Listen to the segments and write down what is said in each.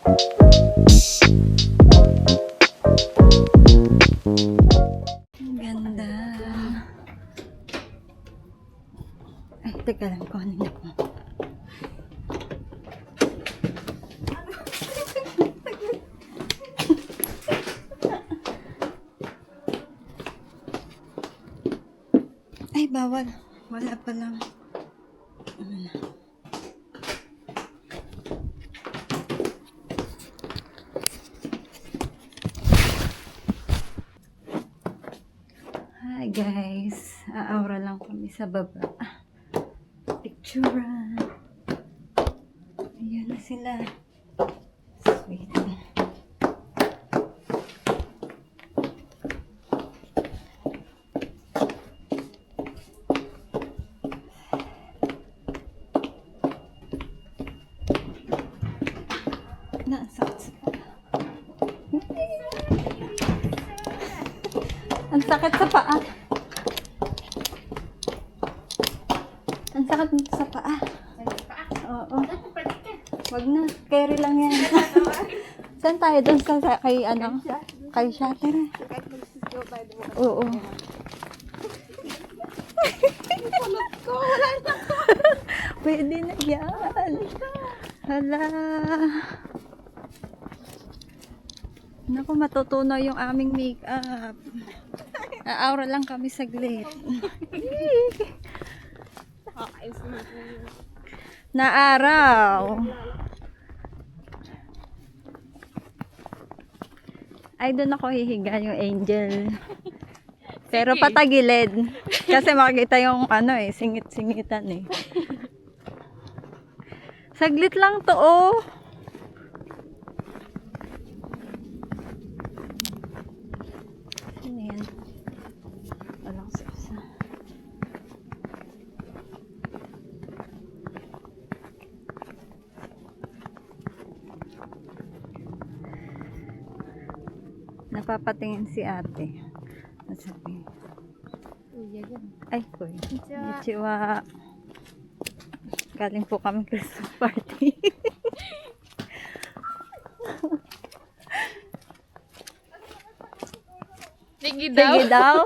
Ang ganda. Ay, teka lang, kuhanin ako. Ay, bawal. Wala pa lang. Ano na. Hi guys. Aaura lang kami sa baba. Picturean. Ayan na sila. Sweet. Ang sakit sa paa. Ang sakit nito sa paa. Oo. Wag na. Carry lang yan. Saan tayo? Doon sa kay ano? Kay Shatter. Oo. Pwede na yan. Hala. Naku, matutunaw yung aming makeup. Aura lang kami saglit. Na araw. Ay, doon ako hihiga yung angel. Pero patagilid. Kasi makikita yung ano eh, singit-singitan eh. Saglit lang to oh. Ano yan? Walang sipsa. Napapatingin si ate. Nasabi. Ay, kuy. Konnichiwa. Galing po kami Christmas party. Sige daw. Sige daw.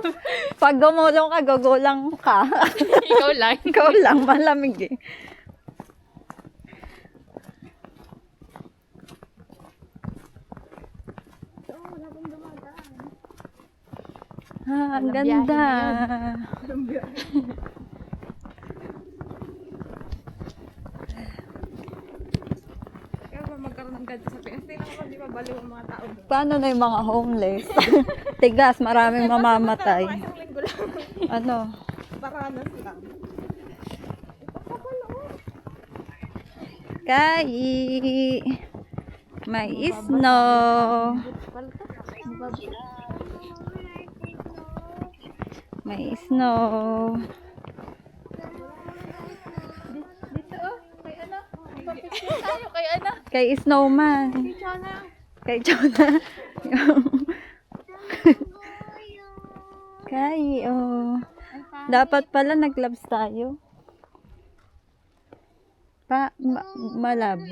Pag gumulong ka, gugulang ka. Ikaw lang. Ikaw lang, malamig eh. Ang ganda. Kaya ba magkaroon ng ganda sa Pinas? Hindi naman di mabaliw ang mga tao doon. Paano na yung mga homeless? Tigas, maraming mamamatay. Isang linggo lang. Ano? Paranas lang. Kai. May snow. May snow. Dito oh. Kay ano? Papicture tayo kay ano? Kay snowman. Kay Chana. Kay Jonah. Kai, oh. Dapat pala nag-gloves tayo. Malabo.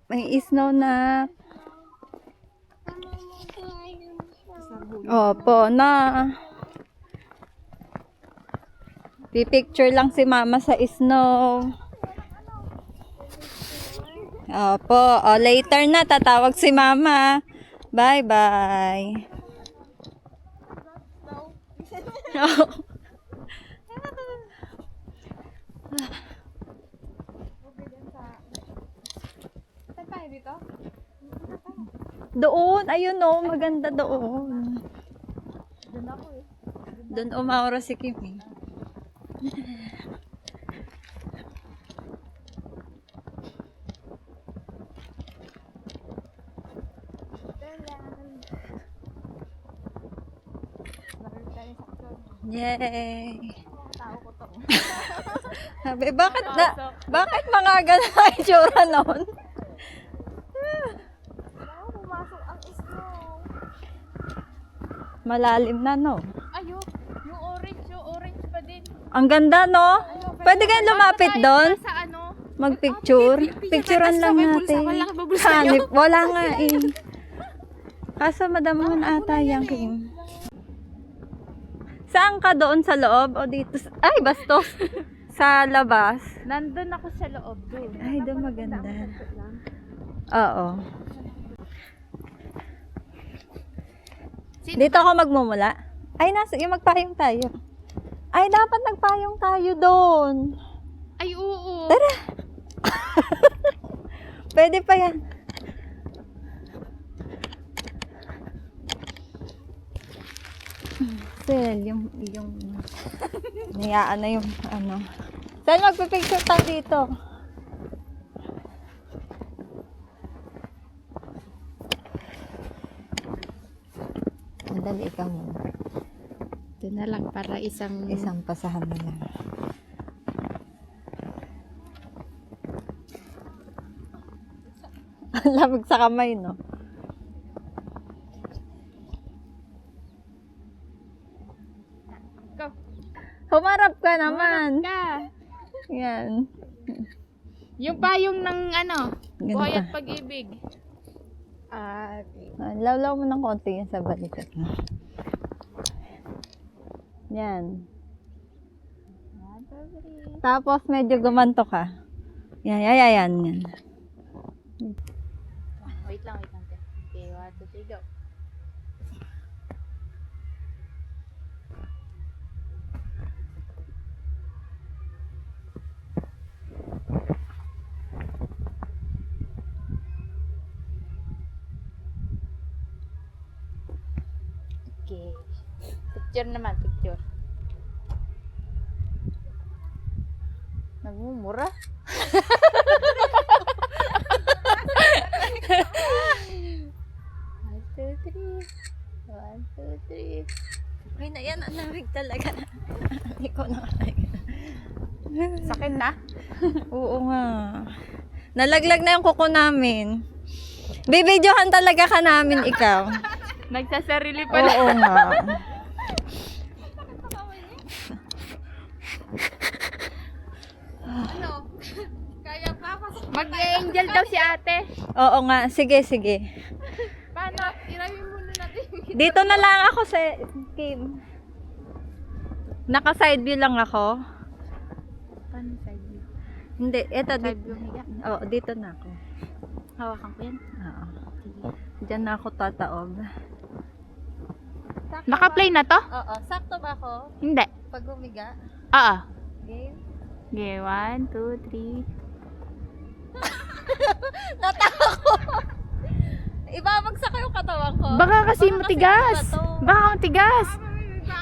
May snow na. Opo, na. Pipicture lang si mama sa snow. Opo, later na tatawag si mama. Bye-bye. Saan tayo dito? Doon, ayun oh, maganda doon. Doon ako eh. Doon umaura si Kimi. Yay! Tao ko to. Sabi, bakit mga ganun ang itsura nun? Baka pumasok ang snow. Malalim na, no? Ayo, yung orange pa din. Ang ganda, no? Pwede kayong lumapit doon? Sa ano? Magpicture. Picturean lang natin. Hanip. Wala nga eh. Kaso madamon ata yung king. Saan ka doon sa loob o dito? Ay, bastos. Sa labas. Nandun ako sa loob doon. Ay, doon maganda. Oo. Dito ako magmumula. Ay, yung magpayong tayo. Ay, dapat nagpayong tayo doon. Ay, oo. Tara. Pwede pa yan. Sel, yung nayaan na yung ano. Sel, magpipicture tayo dito. Dali, ikaw muna. Ito na lang para isang Pasahan na lang. Ang lamig sa kamay, no? Go. Humarap ka naman. Ka. Yan. Yung payong ng ano, Ganito. buhay at pag-ibig. Okay. Lawlaw mo ng konti yan sa balikat mo. Yan. Tapos medyo gumanto ka. Yan. Wait lang. Okay, 1, 2, 3, go. Okay. Picture naman, picture. Nagmumura. One, two, three. 1, 2, 3. Okay na yan. Ang lamig talaga. Hindi ko na Sakit na? Oo nga. Nalaglag na yung kuko namin. Bibidyohan talaga ka namin ikaw. Nagsasarili pa na. Oo nga. Ano? Kaya pa? Mag-angel daw si ate. Oo nga. Sige. Paano? Irawin muna natin. Dito na lang ako sa Kim. Naka-side view lang ako. Paano side view? Hindi, eto Side dito. view higa. Oo, dito na ako. Hawakan ko yan. Oo. Diyan na ako tataob. Naka-play na to? Oo, sakto ba ako? Hindi. Pag humiga? Oo. Game? Okay, 1, 2, 3. Natawa ko! Ibabagsak ko yung katawan ko. Baka kasi matigas. bato. Baka matigas.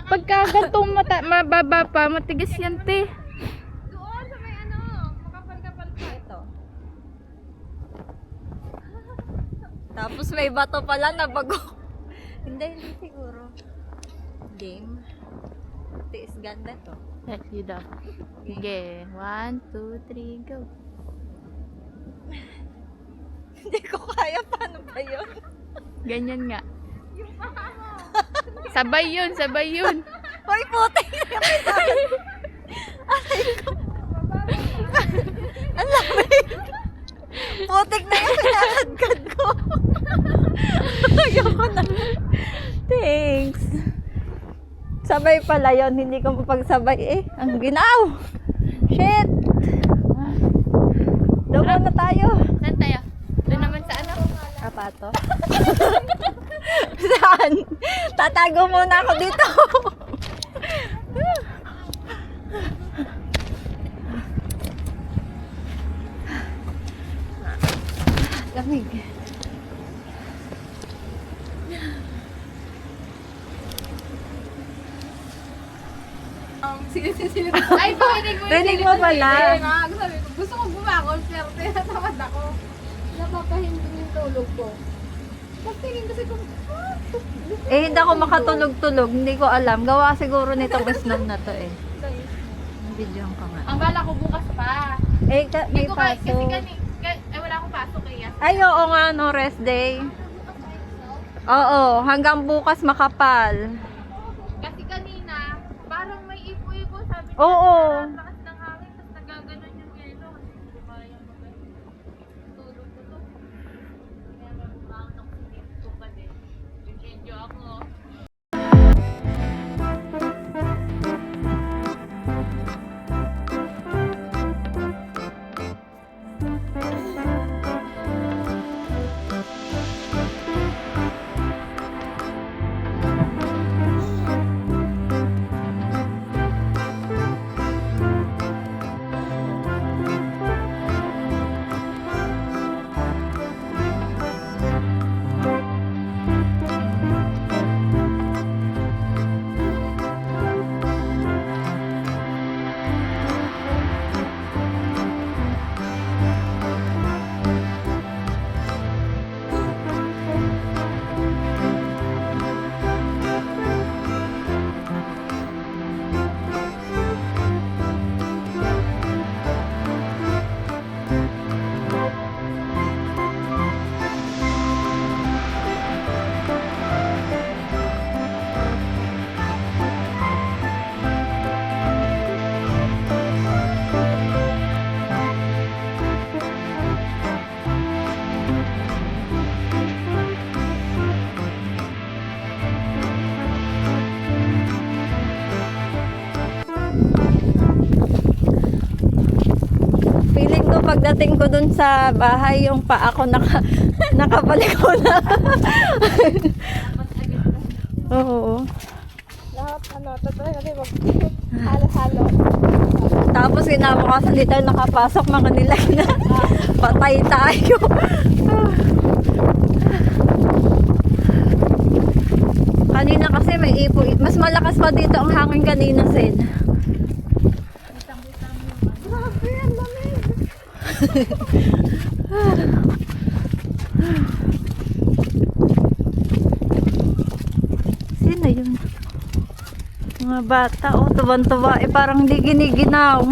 Pagka ganitong mababa pa, matigas yan, te. Doon sa may ano, makapal-kapal pa ito. Tapos may bato pala na bago. Hindi siguro. Game. Tiis ganda to. Yes, you daw. Okay, 1, 2, 3, go. Hindi ko kaya, paano ba yun? Ganyan nga. Sabay yun. Hoy, puti! Ang lamig! Putik na yung pinakadkad ko. Ayoko na. Thanks. Sabay pala yun, hindi ko mapagsabay eh. Ang ginaw! Shit! Doon na tayo. Saan tayo? Doon naman sa ano? Apato? Saan? Tatago muna ako dito. Lamig. Ay, parinig mo Rinig mo pala. Gusto ko bumakon, pero tinatamad ako. Napapahindi yung tulog ko. Pagtingin kasi kung, Eh, hindi ako makatulog-tulog. Hindi ko alam. Gawa siguro nitong snow na to eh. Video ka nga. ang bala ko bukas pa. Eh, may Hindi ko kasi paso. wala akong pasok kaya. Ay, oo nga, no, rest day. Oo, hanggang bukas makapal. Kasi kanina, parang may ipo-ipo, sabi Oo. lakas ng hangin, tapos nagaganon yung yelo. Hindi ko kaya. Feeling ko pagdating ko dun sa bahay, yung paa ko nakabalik ko na. Oo. Lahat tatry natin halo-halo. Tapos kinabukasan dito nakapasok mga nila na patay tayo. Kanina kasi may ipo. Mas malakas pa dito ang hangin kanina, Sen. Grabe, ang lamig. Sino yun? Mga bata, oh, tuban-tuba. Parang di giniginaw.